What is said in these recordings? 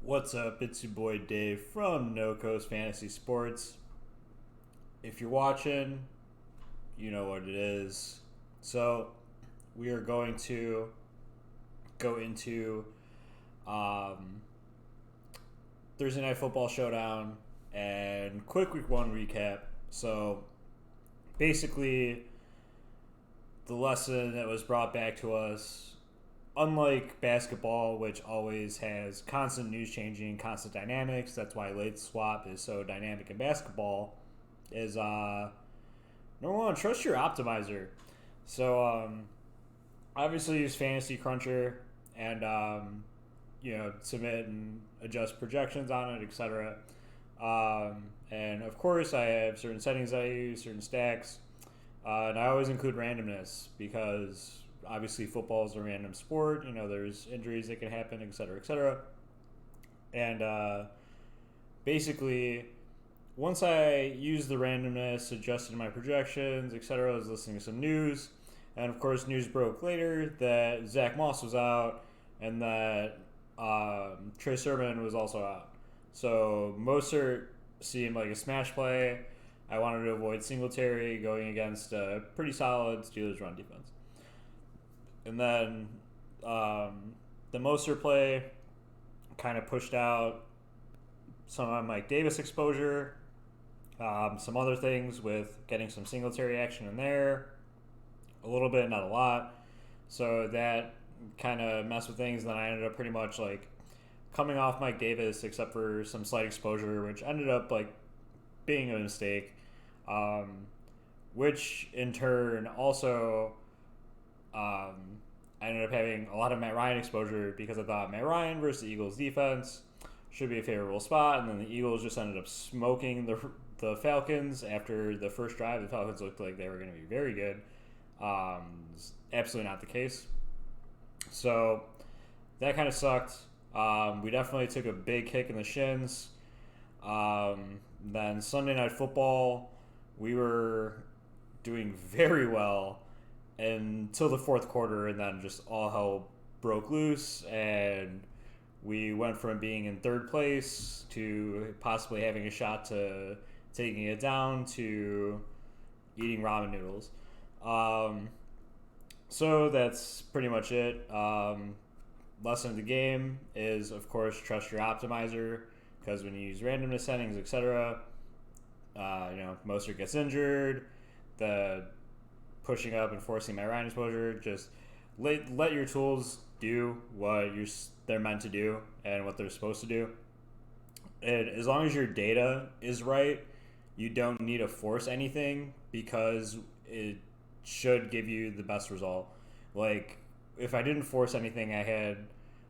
What's up? It's your boy Dave from No Coast Fantasy Sports. If you're watching, you know what it is. So, we are going to go into um, Thursday Night Football Showdown and quick week one recap. So, basically, the lesson that was brought back to us, unlike basketball, which always has constant news changing, constant dynamics, that's why late swap is so dynamic in basketball, is number one, trust your optimizer. So obviously use Fantasy Cruncher and submit and adjust projections on it, etc. And of course, I have certain settings that I use, certain stacks, and I always include randomness because obviously football is a random sport. You know, there's injuries that can happen, et cetera, et cetera. And basically, once I used the randomness, adjusted my projections, etc., I was listening to some news. And of course, news broke later that Zach Moss was out and that Trey Sermon was also out. So Mostert seemed like a smash play. I wanted to avoid Singletary going against a pretty solid Steelers run defense. And then the Mostert play kind of pushed out some of Mike Davis exposure, some other things with getting some Singletary action in there, a little bit, not a lot. So that kind of messed with things. And then I ended up pretty much like coming off Mike Davis, except for some slight exposure, which ended up like being a mistake, which in turn also I ended up having a lot of Matt Ryan exposure because I thought Matt Ryan versus the Eagles defense should be a favorable spot, and then the Eagles just ended up smoking the Falcons after the first drive. The Falcons looked like they were going to be very good. It's absolutely not the case. So that kind of sucked. We definitely took a big kick in the shins. Then Sunday Night Football, we were doing very well until the fourth quarter, and then just all hell broke loose, and we went from being in third place to possibly having a shot to taking it down to eating ramen noodles. So that's pretty much it. Lesson of the game is, of course, trust your optimizer, because when you use randomness settings, etc., Mostert gets injured, the pushing up and forcing my Ryan exposure, just let your tools do what they're meant to do and what they're supposed to do. And as long as your data is right, you don't need to force anything because it should give you the best result. Like, if I didn't force anything, I had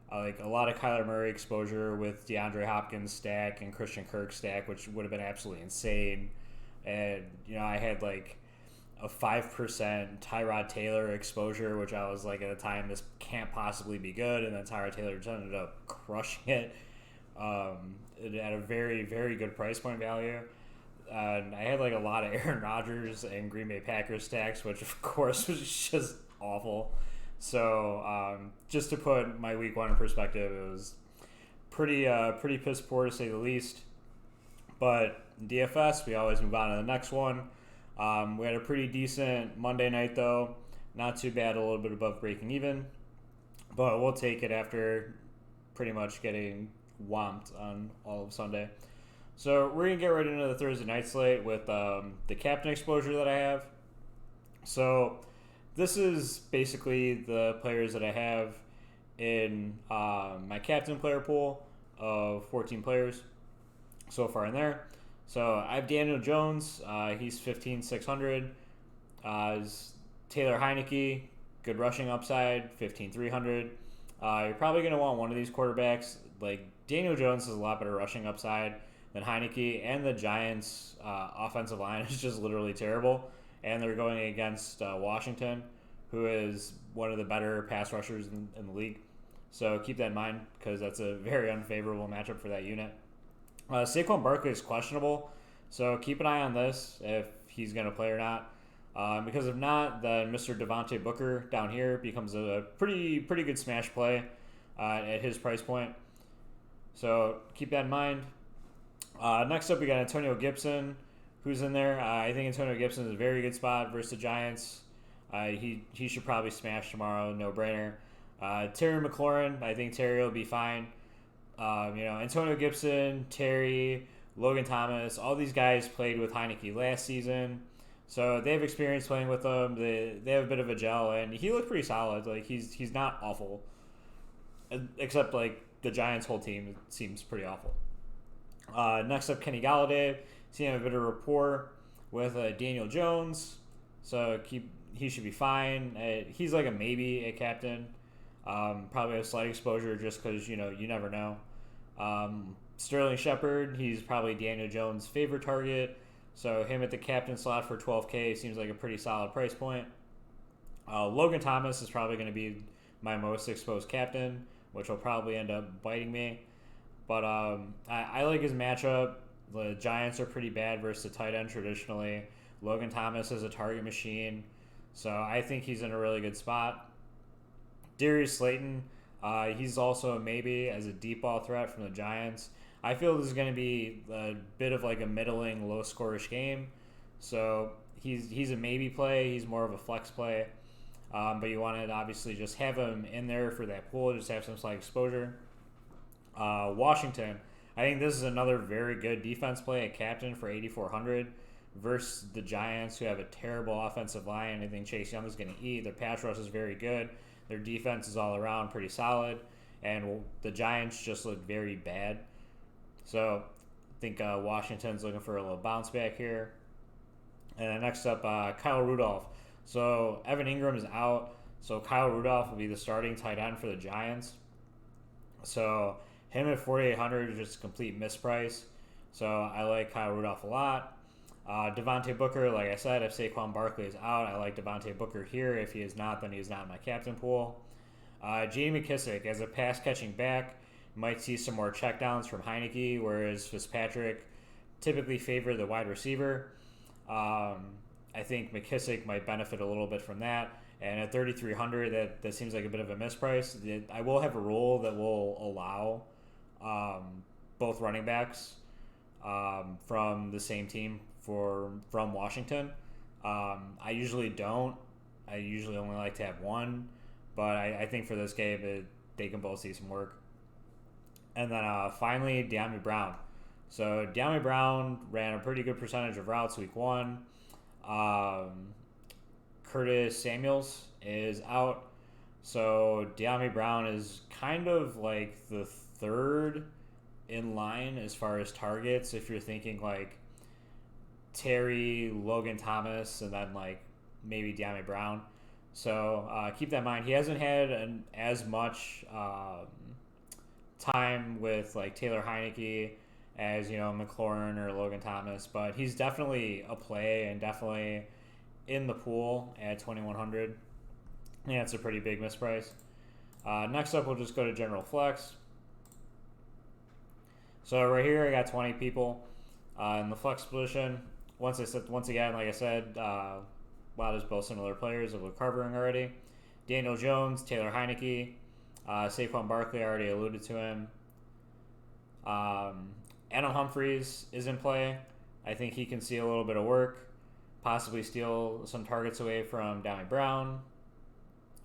like a lot of Kyler Murray exposure with DeAndre Hopkins stack and Christian Kirk stack, which would have been absolutely insane. And I had like a 5% Tyrod Taylor exposure, which I was like at the time, this can't possibly be good. And then Tyrod Taylor just ended up crushing it at a very, very good price point value. And I had like a lot of Aaron Rodgers and Green Bay Packers stacks, which of course was just awful. So just to put my week one in perspective, it was pretty piss poor to say the least. But in DFS, we always move on to the next one. We had a pretty decent Monday night, though. Not too bad, a little bit above breaking even. But we'll take it after pretty much getting whomped on all of Sunday. So we're going to get right into the Thursday night slate with the captain exposure that I have. So this is basically the players that I have in my captain player pool of 14 players so far in there. So I have Daniel Jones. He's 15,600. Taylor Heineke, good rushing upside, 15,300. You're probably going to want one of these quarterbacks. Like, Daniel Jones has a lot better rushing upside than Heineke, and the Giants' offensive line is just literally terrible. And they're going against Washington, who is one of the better pass rushers in the league. So keep that in mind, because that's a very unfavorable matchup for that unit. Saquon Barkley is questionable, so keep an eye on this if he's going to play or not. Because if not, then Mr. Devontae Booker down here becomes a pretty good smash play at his price point. So keep that in mind. Next up, we got Antonio Gibson, who's in there. I think Antonio Gibson is a very good spot versus the Giants. He should probably smash tomorrow, no brainer. Terry McLaurin, I think Terry will be fine. Antonio Gibson, Terry, Logan Thomas, all these guys played with Heineke last season, so they have experience playing with them. They have a bit of a gel, and he looked pretty solid. Like he's not awful, except like the Giants' whole team seems pretty awful. Next up, Kenny Gallaudet. Seeing a bit of rapport with Daniel Jones, so he should be fine. He's like a maybe a captain. Probably a slight exposure just because you never know. Sterling Shepard, he's probably Daniel Jones' favorite target, so him at the captain slot for $12K seems like a pretty solid price point. Logan Thomas is probably going to be my most exposed captain, which will probably end up biting me. But I like his matchup. The Giants are pretty bad versus the tight end traditionally. Logan Thomas is a target machine, so I think he's in a really good spot. Darius Slayton, he's also a maybe as a deep ball threat from the Giants. I feel this is going to be a bit of like a middling, low-scorish game. So he's a maybe play. He's more of a flex play. But you want to obviously just have him in there for that pool, just have some slight exposure. Washington, I think this is another very good defense play at captain for 8,400 versus the Giants, who have a terrible offensive line. I think Chase Young is going to eat. Their pass rush is very good. Their defense is all around pretty solid. And the Giants just look very bad. So I think Washington's looking for a little bounce back here. And then next up, Kyle Rudolph. So Evan Ingram is out. So Kyle Rudolph will be the starting tight end for the Giants. So him at 4,800 is just a complete misprice. So I like Kyle Rudolph a lot. Devontae Booker, like I said, if Saquon Barkley is out, I like Devontae Booker here. If he is not, then he is not in my captain pool. J.D. McKissick, as a pass-catching back, might see some more checkdowns from Heineke, whereas Fitzpatrick typically favor the wide receiver. I think McKissick might benefit a little bit from that. And at 3,300, that seems like a bit of a misprice. I will have a rule that will allow both running backs from the same team from Washington. I usually don't. I usually only like to have one. But I think for this game, they can both see some work. And then finally, De'Ami Brown. So De'Ami Brown ran a pretty good percentage of routes week one. Curtis Samuels is out. So De'Ami Brown is kind of like the third in line as far as targets. If you're thinking like Terry, Logan Thomas, and then like maybe De'Ami Brown. So keep that in mind. He hasn't had as much time with like Taylor Heineke as McLaurin or Logan Thomas, but he's definitely a play and definitely in the pool at 2,100. Yeah, it's a pretty big misprice. Next up, we'll just go to General Flex. So right here, I got 20 people in the flex position. Once again, like I said, a lot of both similar players that we're covering already. Daniel Jones, Taylor Heineke, Saquon Barkley, I already alluded to him. Adam Humphries is in play. I think he can see a little bit of work, possibly steal some targets away from De'Ami Brown.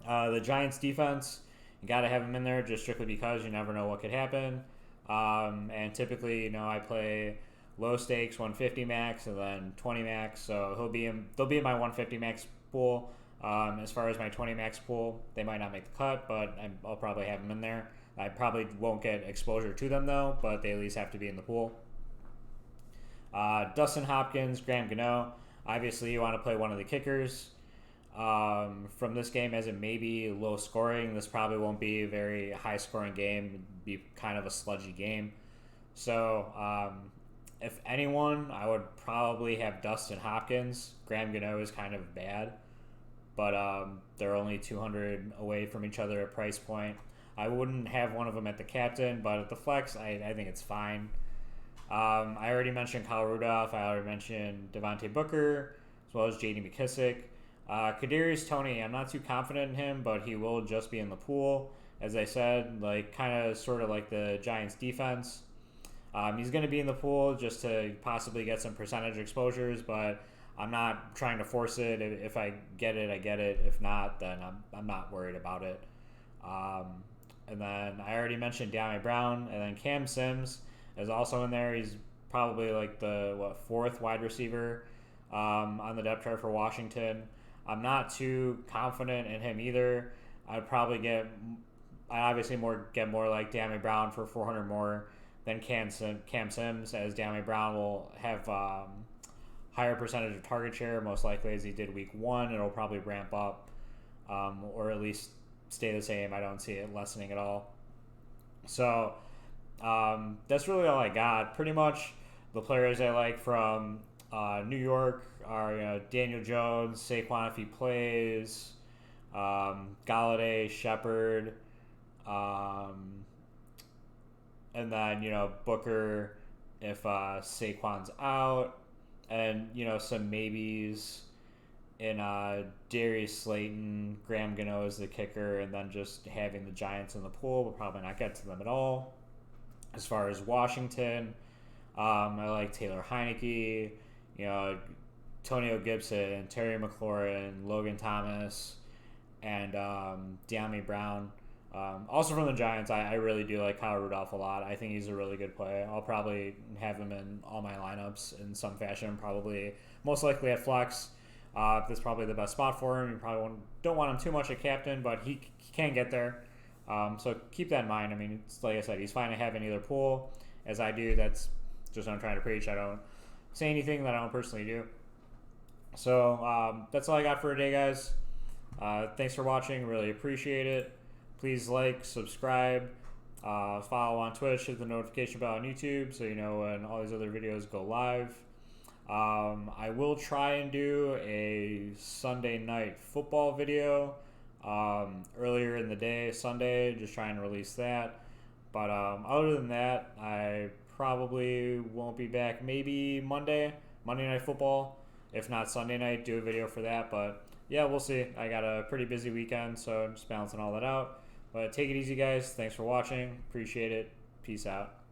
The Giants defense, you got to have him in there just strictly because you never know what could happen. And typically, I play low stakes 150 max and then 20 max, so they'll be in my 150 max pool. As far as my 20 max pool, they might not make the cut, but I'll probably have them in there. I probably won't get exposure to them though, but they at least have to be in the pool. Dustin Hopkins, Graham Gano. Obviously, you want to play one of the kickers from this game, as it may be low scoring. This probably won't be a very high scoring game. It'd be kind of a sludgy game. So if anyone, I would probably have Dustin Hopkins. Graham Gano is kind of bad, but they're only 200 away from each other at price point. I wouldn't have one of them at the captain, but at the flex, I think it's fine. I already mentioned Kyle Rudolph. I already mentioned Devontae Booker, as well as J.D. McKissick. Kadarius Toney, I'm not too confident in him, but he will just be in the pool. as I said, like kind of sort of like the Giants defense. He's going to be in the pool just to possibly get some percentage exposures, but I'm not trying to force it. If I get it, I get it. If not, then I'm not worried about it. And then I already mentioned De'Ami Brown, and then Cam Sims is also in there. He's probably like the fourth wide receiver on the depth chart for Washington. I'm not too confident in him either. I obviously get more like De'Ami Brown for 400 more than Cam Sims, as De'Ami Brown will have higher percentage of target share, most likely as he did week 1. It'll probably ramp up, or at least stay the same. I don't see it lessening at all. So that's really all I got. Pretty much the players I like from New York are Daniel Jones, Saquon if he plays, Gallaudet, Shepard, and then Booker if Saquon's out, and some maybes in Darius Slayton, Graham Gano is the kicker, and then just having the Giants in the pool will probably not get to them at all. As far as Washington, I like Taylor Heineke, Antonio Gibson, Terry McLaurin, Logan Thomas, and De'Ami Brown. Also from the Giants, I really do like Kyle Rudolph a lot. I think he's a really good play. I'll probably have him in all my lineups in some fashion, probably most likely at flex. That's probably the best spot for him. You probably don't want him too much at captain, but he can get there. So keep that in mind. I mean, it's, like I said, he's fine to have in either pool, as I do. That's just what I'm trying to preach. I don't say anything that I don't personally do. So that's all I got for today, guys. Thanks for watching. Really appreciate it. Please like, subscribe, follow on Twitch, hit the notification bell on YouTube so you know when all these other videos go live. I will try and do a Sunday night football video earlier in the day, Sunday, just try and release that. But other than that, I probably won't be back. Maybe Monday Night Football. If not Sunday night, do a video for that. But yeah, we'll see. I got a pretty busy weekend, so I'm just balancing all that out. But take it easy, guys. Thanks for watching. Appreciate it. Peace out.